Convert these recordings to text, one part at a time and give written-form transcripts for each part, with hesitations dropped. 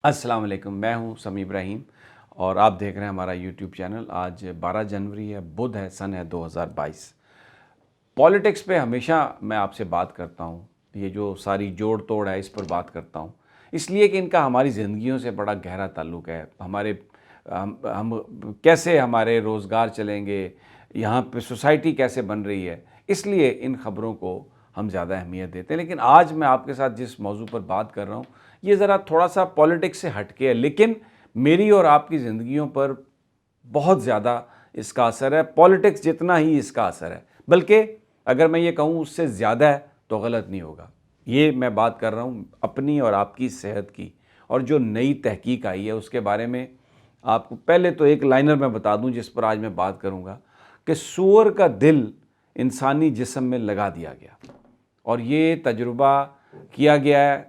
السلام علیکم، میں ہوں سمیع ابراہیم اور آپ دیکھ رہے ہیں ہمارا یوٹیوب چینل۔ آج 12 جنوری ہے، بدھ ہے، سن ہے 2022۔ پالیٹکس پہ ہمیشہ میں آپ سے بات کرتا ہوں، یہ جو ساری جوڑ توڑ ہے اس پر بات کرتا ہوں، اس لیے کہ ان کا ہماری زندگیوں سے بڑا گہرا تعلق ہے۔ ہم کیسے ہمارے روزگار چلیں گے، یہاں پہ سوسائٹی کیسے بن رہی ہے، اس لیے ان خبروں کو ہم زیادہ اہمیت دیتے ہیں۔ لیکن آج میں آپ کے ساتھ جس موضوع پر بات کر رہا ہوں یہ ذرا تھوڑا سا پالیٹکس سے ہٹ کے ہے، لیکن میری اور آپ کی زندگیوں پر بہت زیادہ اس کا اثر ہے۔ پالیٹکس جتنا ہی اس کا اثر ہے، بلکہ اگر میں یہ کہوں اس سے زیادہ ہے تو غلط نہیں ہوگا۔ یہ میں بات کر رہا ہوں اپنی اور آپ کی صحت کی، اور جو نئی تحقیق آئی ہے اس کے بارے میں آپ کو پہلے تو ایک لائنر میں بتا دوں جس پر آج میں بات کروں گا، کہ سور کا دل انسانی جسم میں لگا دیا گیا، اور یہ تجربہ کیا گیا ہے،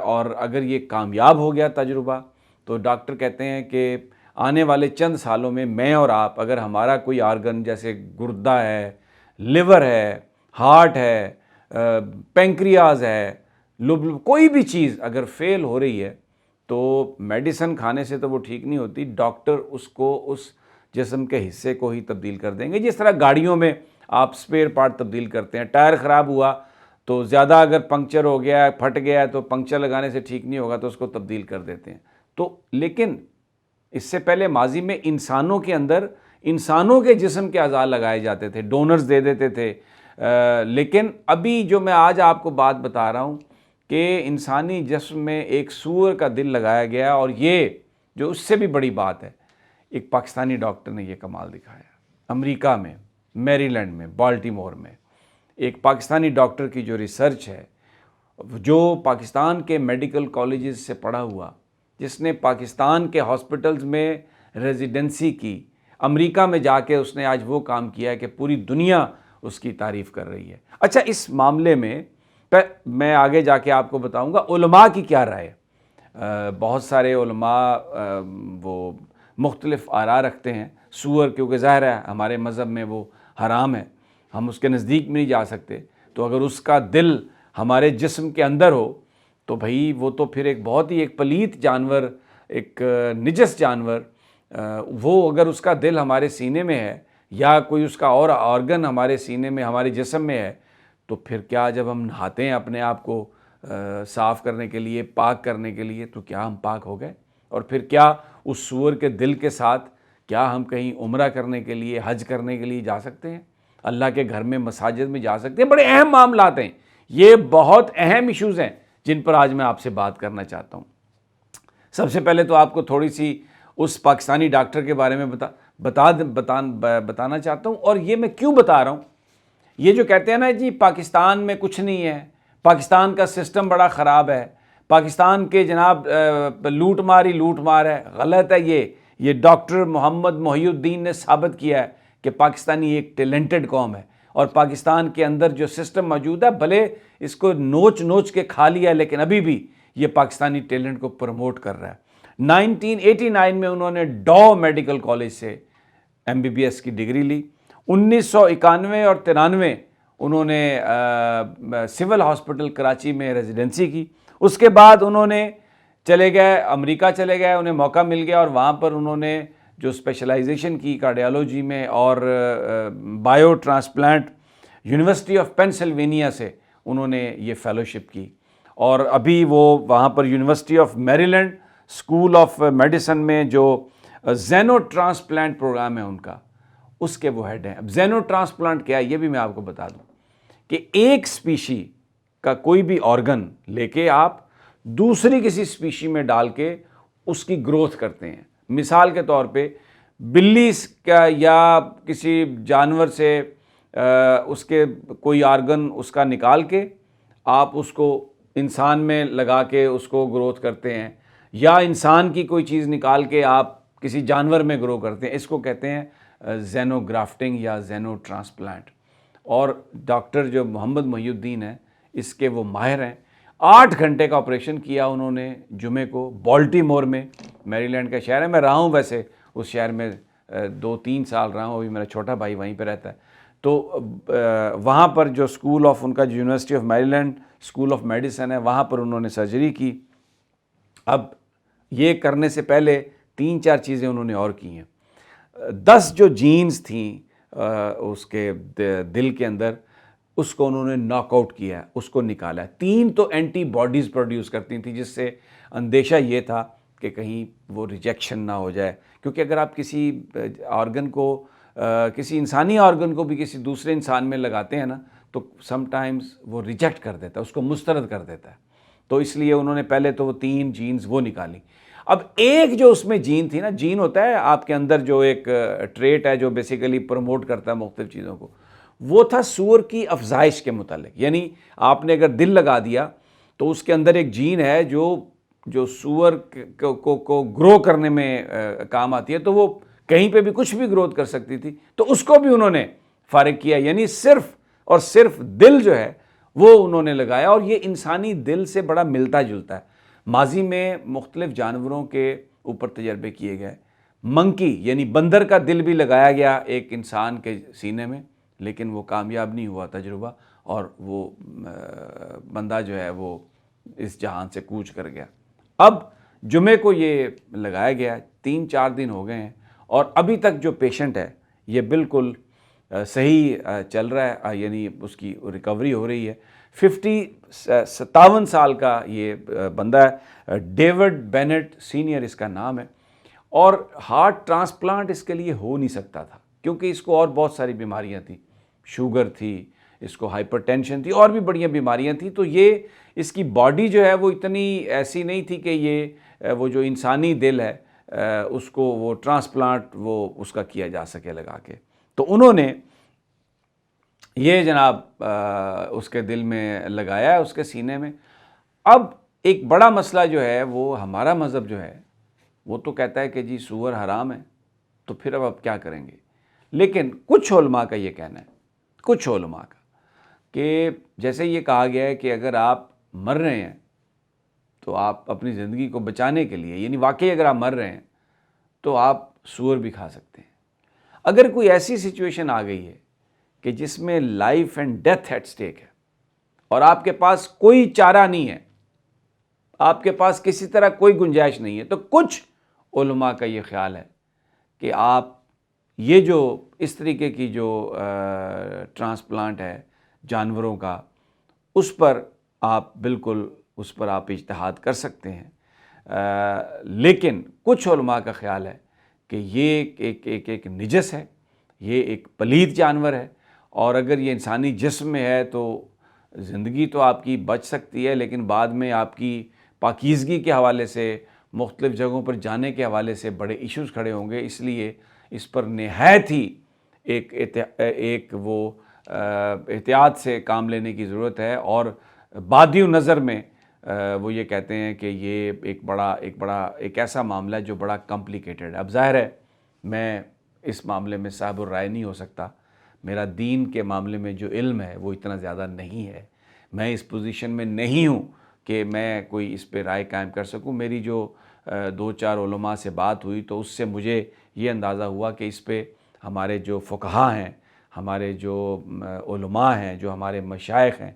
اور اگر یہ کامیاب ہو گیا تجربہ تو ڈاکٹر کہتے ہیں کہ آنے والے چند سالوں میں اور آپ اگر ہمارا کوئی آرگن جیسے گردہ ہے، لیور ہے، ہارٹ ہے، پینکریاز ہے، کوئی بھی چیز اگر فیل ہو رہی ہے تو میڈیسن کھانے سے تو وہ ٹھیک نہیں ہوتی، ڈاکٹر اس کو اس جسم کے حصے کو ہی تبدیل کر دیں گے۔ جس طرح گاڑیوں میں آپ سپیئر پارٹ تبدیل کرتے ہیں، ٹائر خراب ہوا تو زیادہ اگر پنکچر ہو گیا ہے، پھٹ گیا ہے، تو پنکچر لگانے سے ٹھیک نہیں ہوگا تو اس کو تبدیل کر دیتے ہیں۔ تو لیکن اس سے پہلے ماضی میں انسانوں کے اندر انسانوں کے جسم کے اعضاء لگائے جاتے تھے، ڈونرز دے دیتے تھے، لیکن ابھی جو میں آج آپ کو بات بتا رہا ہوں کہ انسانی جسم میں ایک سور کا دل لگایا گیا، اور یہ جو اس سے بھی بڑی بات ہے، ایک پاکستانی ڈاکٹر نے یہ کمال دکھایا۔ امریکہ میں، میری لینڈ میں، بالٹیمور میں ایک پاکستانی ڈاکٹر کی جو ریسرچ ہے، جو پاکستان کے میڈیکل کالجز سے پڑھا ہوا، جس نے پاکستان کے ہاسپٹلز میں ریزیڈنسی کی، امریکہ میں جا کے اس نے آج وہ کام کیا ہے کہ پوری دنیا اس کی تعریف کر رہی ہے۔ اچھا، اس معاملے میں میں آگے جا کے آپ کو بتاؤں گا علماء کی کیا رائے۔ بہت سارے علماء وہ مختلف آراء رکھتے ہیں۔ سور کیونکہ ظاہر ہے ہمارے مذہب میں وہ حرام ہے، ہم اس کے نزدیک میں نہیں جا سکتے، تو اگر اس کا دل ہمارے جسم کے اندر ہو تو بھئی وہ تو پھر ایک بہت ہی ایک پلیت جانور، ایک نجس جانور، وہ اگر اس کا دل ہمارے سینے میں ہے یا کوئی اس کا اور آرگن ہمارے سینے میں، ہمارے جسم میں ہے، تو پھر کیا جب ہم نہاتے ہیں اپنے آپ کو صاف کرنے کے لیے، پاک کرنے کے لیے، تو کیا ہم پاک ہو گئے؟ اور پھر کیا اس سور کے دل کے ساتھ کیا ہم کہیں عمرہ کرنے کے لیے، حج کرنے کے لیے جا سکتے ہیں؟ اللہ کے گھر میں، مساجد میں جا سکتے ہیں؟ بڑے اہم معاملات ہیں، یہ بہت اہم ایشوز ہیں جن پر آج میں آپ سے بات کرنا چاہتا ہوں۔ سب سے پہلے تو آپ کو تھوڑی سی اس پاکستانی ڈاکٹر کے بارے میں بتانا چاہتا ہوں، اور یہ میں کیوں بتا رہا ہوں۔ یہ جو کہتے ہیں نا جی پاکستان میں کچھ نہیں ہے، پاکستان کا سسٹم بڑا خراب ہے، پاکستان کے جناب لوٹ مار ہے، غلط ہے۔ یہ ڈاکٹر محمد محی الدین نے ثابت کیا ہے کہ پاکستانی ایک ٹیلنٹڈ قوم ہے، اور پاکستان کے اندر جو سسٹم موجود ہے، بھلے اس کو نوچ کے کھا لیا، لیکن ابھی بھی یہ پاکستانی ٹیلنٹ کو پروموٹ کر رہا ہے۔ 1989 میں انہوں نے ڈاؤ میڈیکل کالج سے MBBS کی ڈگری لی۔ 1991 اور 93 انہوں نے سول ہاسپٹل کراچی میں ریزیڈنسی کی۔ اس کے بعد انہوں نے چلے گئے امریکہ، چلے گئے، انہیں موقع مل گیا، اور وہاں پر انہوں نے جو اسپیشلائزیشن کی کارڈیالوجی میں اور bio transplant, university of Pennsylvania سے انہوں نے یہ فیلوشپ کی، اور ابھی وہ وہاں پر university of Maryland school of medicine میں جو زینو ٹرانسپلانٹ پروگرام ہے ان کا، اس کے وہ ہیڈ ہیں۔ اب زینو ٹرانسپلانٹ کیا ہے یہ بھی میں آپ کو بتا دوں، کہ ایک سپیشی کا کوئی بھی آرگن لے کے آپ دوسری کسی سپیشی میں ڈال کے اس کی گروتھ کرتے ہیں۔ مثال کے طور پہ بلی کا یا کسی جانور سے اس کے کوئی آرگن اس کا نکال کے آپ اس کو انسان میں لگا کے اس کو گروتھ کرتے ہیں، یا انسان کی کوئی چیز نکال کے آپ کسی جانور میں گرو کرتے ہیں، اس کو کہتے ہیں زینو گرافٹنگ یا زینو ٹرانسپلانٹ۔ اور ڈاکٹر جو محمد محی الدین ہیں اس کے وہ ماہر ہیں۔ 8 گھنٹے کا آپریشن کیا انہوں نے جمعے کو بالٹیمور میں، میری لینڈ کا شہر ہے۔ میں رہا ہوں ویسے اس شہر میں 2-3 سال رہا ہوں، ابھی میرا چھوٹا بھائی وہیں پہ رہتا ہے۔ تو وہاں پر جو اسکول آف ان کا جو یونیورسٹی آف میری لینڈ اسکول آف میڈیسن ہے، وہاں پر انہوں نے سرجری کی۔ اب یہ کرنے سے پہلے 3-4 چیزیں انہوں نے اور کی ہیں. 10 جو جینز تھیں اس کے دل کے اندر، اس کو انہوں نے ناک آؤٹ کیا ہے، اس کو نکالا ہے. 3 تو اینٹی باڈیز پروڈیوس کرتی تھیں، جس سے اندیشہ یہ تھا کہ کہیں وہ ریجیکشن نہ ہو جائے. کیونکہ اگر آپ کسی آرگن کو، کسی انسانی آرگن کو بھی کسی دوسرے انسان میں لگاتے ہیں نا، تو سم ٹائمز وہ ریجیکٹ کر دیتا ہے، اس کو مسترد کر دیتا ہے. تو اس لیے انہوں نے پہلے تو وہ 3 جینز وہ نکالی. اب ایک جو اس میں جین تھی نا، جین ہوتا ہے آپ کے اندر جو ایک ٹریٹ ہے جو بیسیکلی پروموٹ کرتا ہے مختلف چیزوں کو، وہ تھا سور کی افزائش کے متعلق. یعنی آپ نے اگر دل لگا دیا تو اس کے اندر ایک جین ہے جو سور کو گرو کرنے میں کام آتی ہے، تو وہ کہیں پہ بھی کچھ بھی گروتھ کر سکتی تھی، تو اس کو بھی انہوں نے فارغ کیا. یعنی صرف اور صرف دل جو ہے وہ انہوں نے لگایا، اور یہ انسانی دل سے بڑا ملتا جلتا ہے. ماضی میں مختلف جانوروں کے اوپر تجربے کیے گئے. منکی یعنی بندر کا دل بھی لگایا گیا ایک انسان کے سینے میں، لیکن وہ کامیاب نہیں ہوا تجربہ، اور وہ بندہ جو ہے وہ اس جہان سے کوچ کر گیا. اب جمعے کو یہ لگایا گیا، 3-4 دن ہو گئے ہیں، اور ابھی تک جو پیشنٹ ہے یہ بالکل صحیح چل رہا ہے، یعنی اس کی ریکوری ہو رہی ہے. 57 سال کا یہ بندہ ہے، ڈیوڈ بینٹ سینئر اس کا نام ہے. اور ہارٹ ٹرانسپلانٹ اس کے لیے ہو نہیں سکتا تھا، کیونکہ اس کو اور بہت ساری بیماریاں تھیں، شوگر تھی، اس کو ہائپر ٹینشن تھی، اور بھی بڑیاں بیماریاں تھیں. تو یہ اس کی باڈی جو ہے وہ اتنی ایسی نہیں تھی کہ یہ وہ جو انسانی دل ہے اس کو وہ ٹرانسپلانٹ وہ اس کا کیا جا سکے لگا کے. تو انہوں نے یہ جناب اس کے دل میں لگایا ہے، اس کے سینے میں. اب ایک بڑا مسئلہ جو ہے وہ ہمارا مذہب جو ہے وہ تو کہتا ہے کہ جی سور حرام ہے، تو پھر اب آپ کیا کریں گے. لیکن کچھ علماء کا یہ کہنا ہے، کچھ علماء کا، کہ جیسے یہ کہا گیا ہے کہ اگر آپ مر رہے ہیں تو آپ اپنی زندگی کو بچانے کے لیے، یعنی واقعی اگر آپ مر رہے ہیں تو آپ سور بھی کھا سکتے ہیں. اگر کوئی ایسی سچویشن آ گئی ہے کہ جس میں لائف اینڈ ڈیتھ ایٹ سٹیک ہے، اور آپ کے پاس کوئی چارہ نہیں ہے، آپ کے پاس کسی طرح کوئی گنجائش نہیں ہے، تو کچھ علماء کا یہ خیال ہے کہ آپ یہ جو اس طریقے کی جو ٹرانسپلانٹ ہے جانوروں کا، اس پر آپ بالکل اس پر آپ اجتہاد کر سکتے ہیں. لیکن کچھ علماء کا خیال ہے کہ یہ ایک نجس ہے، یہ ایک پلید جانور ہے، اور اگر یہ انسانی جسم میں ہے تو زندگی تو آپ کی بچ سکتی ہے، لیکن بعد میں آپ کی پاکیزگی کے حوالے سے، مختلف جگہوں پر جانے کے حوالے سے بڑے ایشوز کھڑے ہوں گے. اس لیے اس پر نہایت ہی ایک وہ احتیاط سے کام لینے کی ضرورت ہے. اور بادی نظر میں وہ یہ کہتے ہیں کہ یہ ایک ایسا معاملہ ہے جو بڑا کمپلیکیٹڈ ہے. اب ظاہر ہے میں اس معاملے میں صاحب الرائے نہیں ہو سکتا، میرا دین کے معاملے میں جو علم ہے وہ اتنا زیادہ نہیں ہے، میں اس پوزیشن میں نہیں ہوں کہ میں کوئی اس پہ رائے قائم کر سکوں. میری جو 2-4 علماء سے بات ہوئی تو اس سے مجھے یہ اندازہ ہوا کہ اس پہ ہمارے جو فقہاء ہیں، ہمارے جو علماء ہیں، جو ہمارے مشائخ ہیں،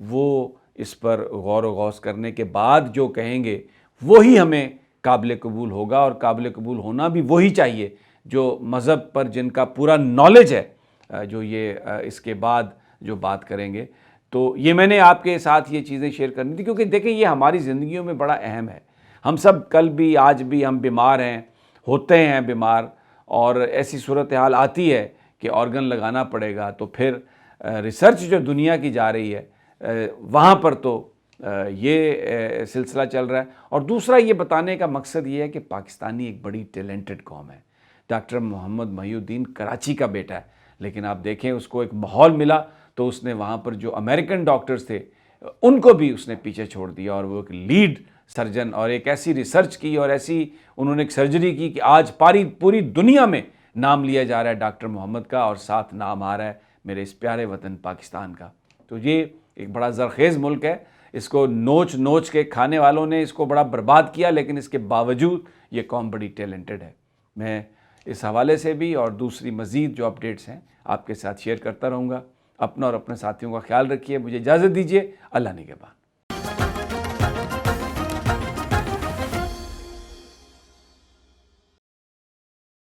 وہ اس پر غور و غوص کرنے کے بعد جو کہیں گے وہی ہمیں قابل قبول ہوگا. اور قابل قبول ہونا بھی وہی چاہیے جو مذہب پر جن کا پورا نالج ہے، جو یہ اس کے بعد جو بات کریں گے. تو یہ میں نے آپ کے ساتھ یہ چیزیں شیئر کرنی تھی، کیونکہ دیکھیں یہ ہماری زندگیوں میں بڑا اہم ہے. ہم سب کل بھی آج بھی ہم بیمار ہیں، ہوتے ہیں بیمار، اور ایسی صورتحال آتی ہے کہ آرگن لگانا پڑے گا. تو پھر ریسرچ جو دنیا کی جا رہی ہے وہاں پر تو یہ سلسلہ چل رہا ہے. اور دوسرا یہ بتانے کا مقصد یہ ہے کہ پاکستانی ایک بڑی ٹیلنٹڈ قوم ہے. ڈاکٹر محمد محی الدین کراچی کا بیٹا ہے، لیکن آپ دیکھیں اس کو ایک ماحول ملا تو اس نے وہاں پر جو امریکن ڈاکٹرز تھے ان کو بھی اس نے پیچھے چھوڑ دیا، اور وہ ایک لیڈ سرجن، اور ایک ایسی ریسرچ کی اور ایسی انہوں نے ایک سرجری کی کہ آج پوری دنیا میں نام لیا جا رہا ہے ڈاکٹر محمد کا، اور ساتھ نام آ رہا ہے میرے اس پیارے وطن پاکستان کا. تو یہ ایک بڑا زرخیز ملک ہے، اس کو نوچ کے کھانے والوں نے اس کو بڑا برباد کیا، لیکن اس کے باوجود یہ قوم بڑی ٹیلنٹڈ ہے. میں اس حوالے سے بھی اور دوسری مزید جو اپڈیٹس ہیں آپ کے ساتھ شیئر کرتا رہوں گا. اپنا اور اپنے ساتھیوں کا خیال رکھیے. مجھے اجازت دیجیے. اللہ نگہبان.